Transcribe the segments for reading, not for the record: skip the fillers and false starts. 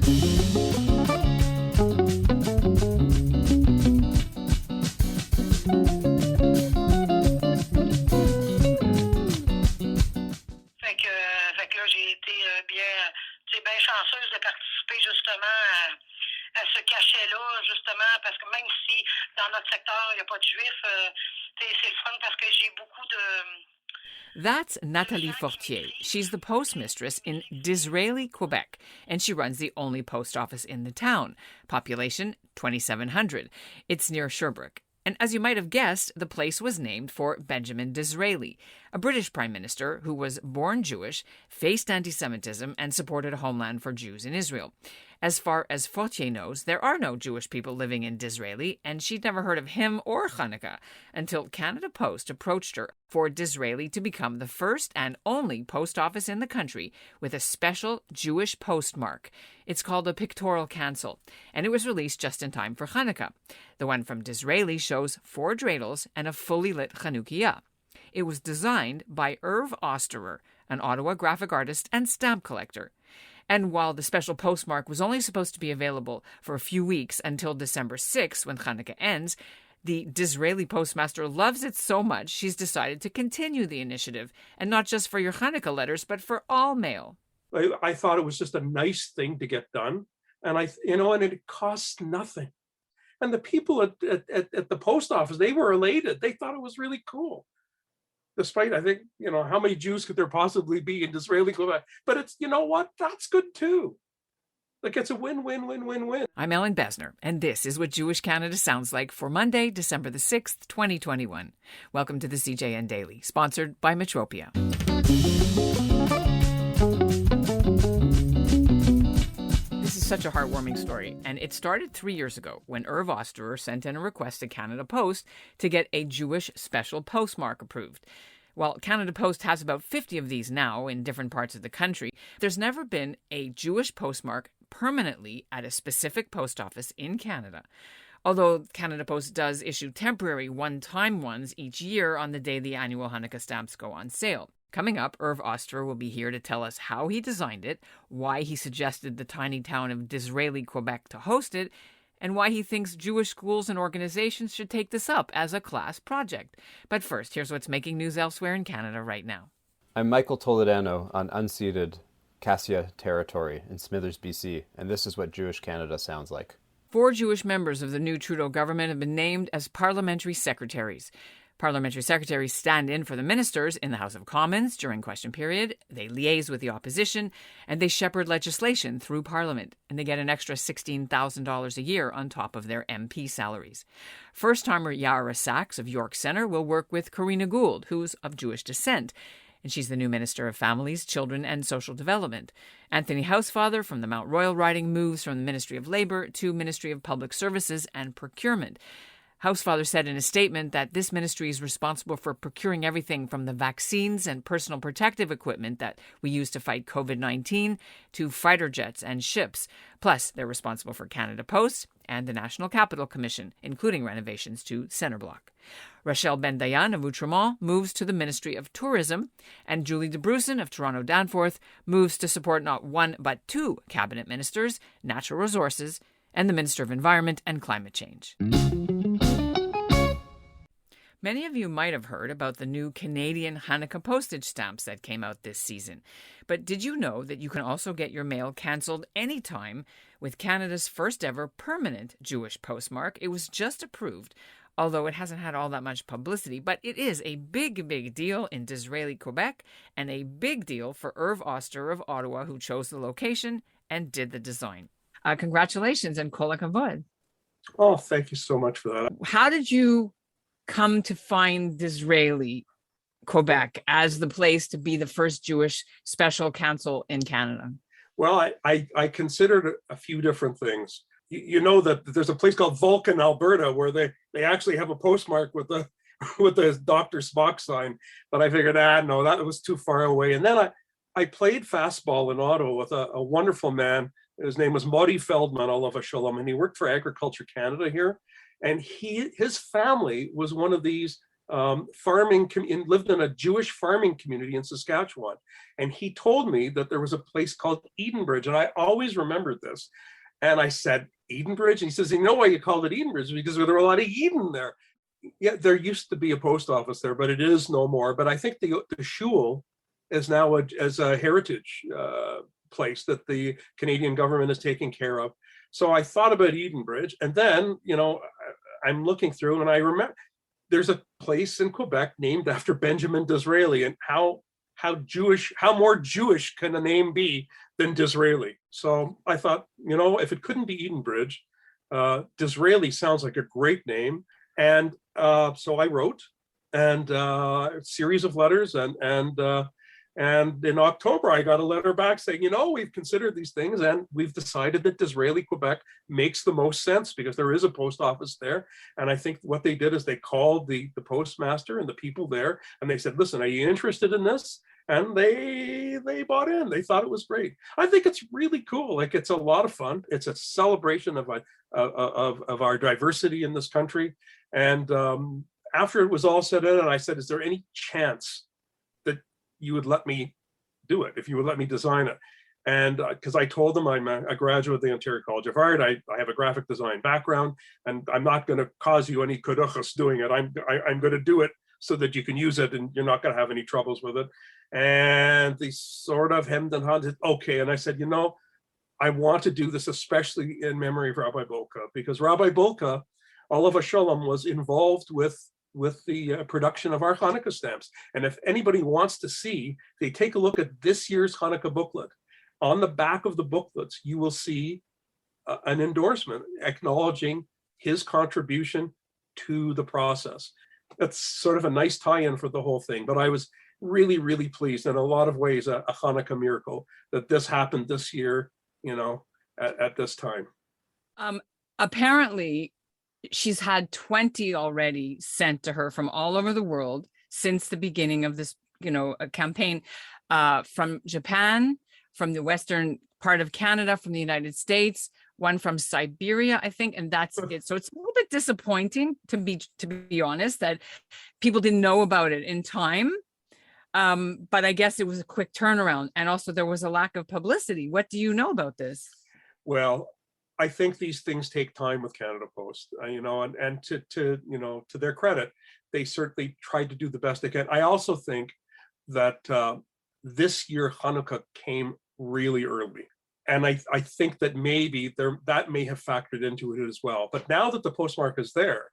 Fait que là, j'ai été bien chanceuse de participer justement à ce cachet-là, justement, parce que même si dans notre secteur, il n'y a pas de juifs, c'est le fun parce que j'ai beaucoup de... That's Nathalie Fortier. She's the postmistress in Disraeli, Quebec, and she runs the only post office in the town. Population 2,700. It's near Sherbrooke. And as you might have guessed, the place was named for Benjamin Disraeli, a British prime minister who was born Jewish, faced antisemitism, and supported a homeland for Jews in Israel. As far as Fortier knows, there are no Jewish people living in Disraeli, and she'd never heard of him or Hanukkah until Canada Post approached her for Disraeli to become the first and only post office in the country with a special Jewish postmark. It's called a pictorial cancel, and it was released just in time for Hanukkah. The one from Disraeli shows 4 dreidels and a fully lit hanukkiah. It was designed by Irv Osterer, an Ottawa graphic artist and stamp collector. And while the special postmark was only supposed to be available for a few weeks until December 6th, when Hanukkah ends, the Disraeli postmaster loves it so much she's decided to continue the initiative, and not just for your Hanukkah letters, but for all mail. I thought it was just a nice thing to get done, and and it costs nothing. And the people at the post office, they were elated. They thought it was really cool. Despite, I think, how many Jews could there possibly be in Disraeli, Quebec? But it's, that's good too. Like, it's a win-win-win-win-win. I'm Ellen Besner, and this is what Jewish Canada sounds like for Monday, December the 6th, 2021. Welcome to the CJN Daily, sponsored by Metropia. This is such a heartwarming story, and it started 3 years ago when Irv Osterer sent in a request to Canada Post to get a Jewish special postmark approved. While Canada Post has about 50 of these now in different parts of the country, there's never been a Jewish postmark permanently at a specific post office in Canada. Although Canada Post does issue temporary one-time ones each year on the day the annual Hanukkah stamps go on sale. Coming up, Irv Osterer will be here to tell us how he designed it, why he suggested the tiny town of Disraeli, Quebec to host it, and why he thinks Jewish schools and organizations should take this up as a class project. But first, here's what's making news elsewhere in Canada right now. I'm Michael Toledano on unceded Cassia territory in Smithers, BC, and this is what Jewish Canada sounds like. 4 Jewish members of the new Trudeau government have been named as parliamentary secretaries. Parliamentary secretaries stand in for the ministers in the House of Commons during question period. They liaise with the opposition, and they shepherd legislation through Parliament, and they get an extra $16,000 a year on top of their MP salaries. First-timer Yara Sachs of York Centre will work with Karina Gould, who's of Jewish descent, and she's the new Minister of Families, Children and Social Development. Anthony Housefather from the Mount Royal riding moves from the Ministry of Labour to Ministry of Public Services and Procurement. Housefather said in a statement that this ministry is responsible for procuring everything from the vaccines and personal protective equipment that we use to fight COVID-19 to fighter jets and ships. Plus, they're responsible for Canada Post and the National Capital Commission, including renovations to Centre Block. Rachel Ben-Dayan of Outremont moves to the Ministry of Tourism, and Julie DeBrusen of Toronto Danforth moves to support not one but 2 cabinet ministers, natural resources, and the Minister of Environment and Climate Change. Many of you might have heard about the new Canadian Hanukkah postage stamps that came out this season. But did you know that you can also get your mail cancelled anytime with Canada's first ever permanent Jewish postmark? It was just approved, although it hasn't had all that much publicity. But it is a big, big deal in Disraeli, Quebec, and a big deal for Irv Osterer of Ottawa, who chose the location and did the design. Congratulations and kol hakavod. Oh, thank you so much for that. How did you come to find Disraeli, Quebec, as the place to be the first Jewish special council in Canada? Well, I considered a few different things. You know that there's a place called Vulcan, Alberta, where they actually have a postmark with the Dr. Spock sign. But I figured, no, that was too far away. And then I played fastball in Ottawa with a wonderful man. His name was Moti Feldman, Olav Shalom, and he worked for Agriculture Canada here. And his family was one of these lived in a Jewish farming community in Saskatchewan. And he told me that there was a place called Edenbridge. And I always remembered this. And I said, Edenbridge? And he says, you know why you called it Edenbridge? Because there were a lot of Eden there. Yeah, there used to be a post office there, but it is no more. But I think the shul is now a heritage place that the Canadian government is taking care of. So I thought about Edenbridge, and then, I'm looking through and I remember there's a place in Quebec named after Benjamin Disraeli, and how more Jewish can a name be than Disraeli? So I thought, if it couldn't be Edenbridge, Disraeli sounds like a great name. And so I wrote a series of letters, and in October, I got a letter back saying, we've considered these things and we've decided that Disraeli, Quebec makes the most sense because there is a post office there. And I think what they did is they called the postmaster and the people there, and they said, listen, are you interested in this? And they bought in. They thought it was great. I think it's really cool. Like, it's a lot of fun. It's a celebration of our diversity in this country. And after it was all said in, and I said, is there any chance that you would let me do it, if you would let me design it? And because I told them I'm a graduate of the Ontario College of Art, I have a graphic design background, and I'm not going to cause you any kuduchas doing it. I'm going to do it so that you can use it and you're not going to have any troubles with it. And they sort of hemmed and hawed, okay. And I said, I want to do this especially in memory of Rabbi Bulka, because Rabbi Bulka, Olav Shalom, was involved with the production of our Hanukkah stamps. And if anybody wants to see, they take a look at this year's Hanukkah booklet. On the back of the booklets, you will see an endorsement acknowledging his contribution to the process. That's sort of a nice tie-in for the whole thing. But I was really, really pleased, in a lot of ways, a Hanukkah miracle that this happened this year, at this time. Apparently, she's had 20 already sent to her from all over the world since the beginning of this, campaign, from Japan, from the western part of Canada, from the United States, one from Siberia, I think, and that's it. So it's a little bit disappointing, to be honest, that people didn't know about it in time. But I guess it was a quick turnaround, and also there was a lack of publicity. What do you know about this? Well, I think these things take time with Canada Post, and to their credit, they certainly tried to do the best they can. I also think that this year Hanukkah came really early, and I think that maybe that may have factored into it as well. But now that the postmark is there,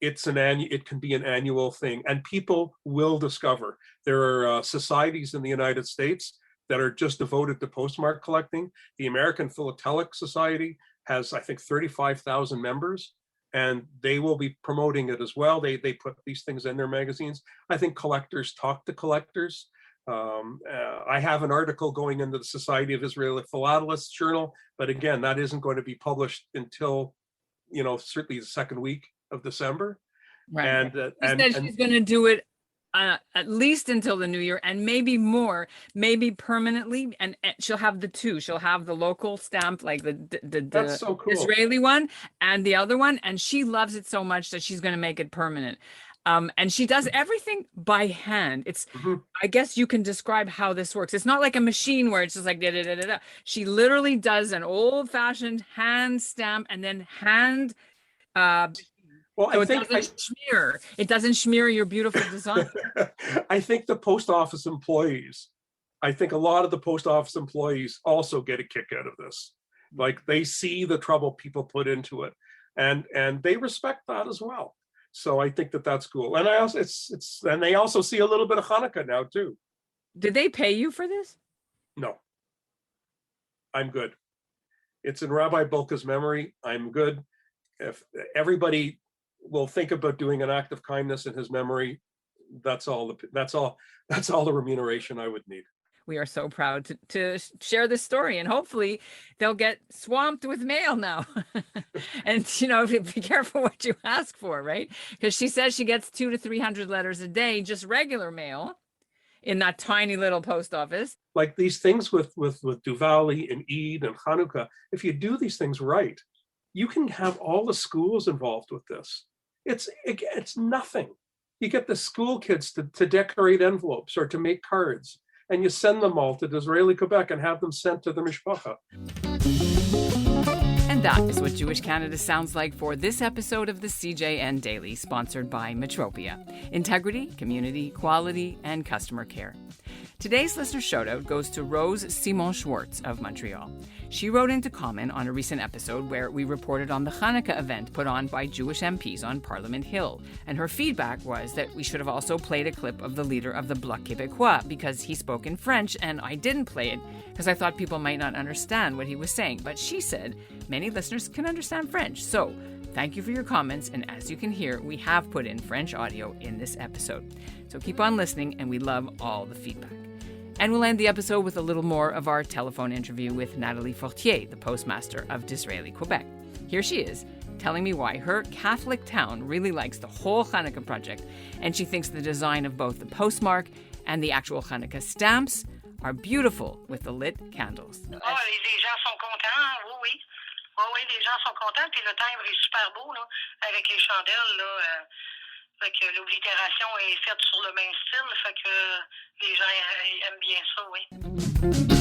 it can be an annual thing, and people will discover. There are societies in the United States that are just devoted to postmark collecting. The American Philatelic Society has, I think, 35,000 members, and they will be promoting it as well. They put these things in their magazines. I think collectors talk to collectors. I have an article going into the Society of Israeli Philatelists Journal, but again, that isn't going to be published until, certainly the second week of December. Right. She's going to do it at least until the new year, and maybe more, maybe permanently. And she'll have the two. She'll have the local stamp, like the so cool. Israeli one, and the other one. And she loves it so much that she's going to make it permanent. And she does everything by hand. I guess you can describe how this works. It's not like a machine where it's just like da, da, da, da, da. She literally does an old-fashioned hand stamp and then hand. Well, so it doesn't smear your beautiful design. I think the post office employees, I think a lot of the post office employees also get a kick out of this. Like, they see the trouble people put into it, and they respect that as well. So I think that's cool. And and they also see a little bit of Hanukkah now too. Did they pay you for this? No, I'm good. It's in Rabbi Bulka's memory. I'm good. If everybody will think about doing an act of kindness in his memory, that's all the remuneration I would need. We are so proud to share this story, and hopefully they'll get swamped with mail now. And, be careful what you ask for, right? Because she says she gets 200 to 300 letters a day, just regular mail, in that tiny little post office. Like these things with Diwali and Eid and Hanukkah, if you do these things right, you can have all the schools involved with this. It's nothing. You get the school kids to decorate envelopes or to make cards, and you send them all to Disraeli, Quebec, and have them sent to the mishpacha. And that is what Jewish Canada sounds like for this episode of the CJN Daily, sponsored by Metropia. Integrity, community, quality, and customer care. Today's listener shoutout goes to Rose Simon-Schwartz of Montreal. She wrote in to comment on a recent episode where we reported on the Hanukkah event put on by Jewish MPs on Parliament Hill. And her feedback was that we should have also played a clip of the leader of the Bloc Québécois because he spoke in French, and I didn't play it because I thought people might not understand what he was saying. But she said many listeners can understand French. So thank you for your comments, and as you can hear, we have put in French audio in this episode. So keep on listening, and we love all the feedback. And we'll end the episode with a little more of our telephone interview with Nathalie Fortier, the postmaster of Disraeli, Quebec. Here she is, telling me why her Catholic town really likes the whole Hanukkah project, and she thinks the design of both the postmark and the actual Hanukkah stamps are beautiful with the lit candles. Les gens sont contents, oui. Oui, les gens sont contents, puis le timbre est super beau, là, avec les chandelles, là. Fait que l'oblitération est faite sur le même style, fait que les gens aiment bien ça, oui.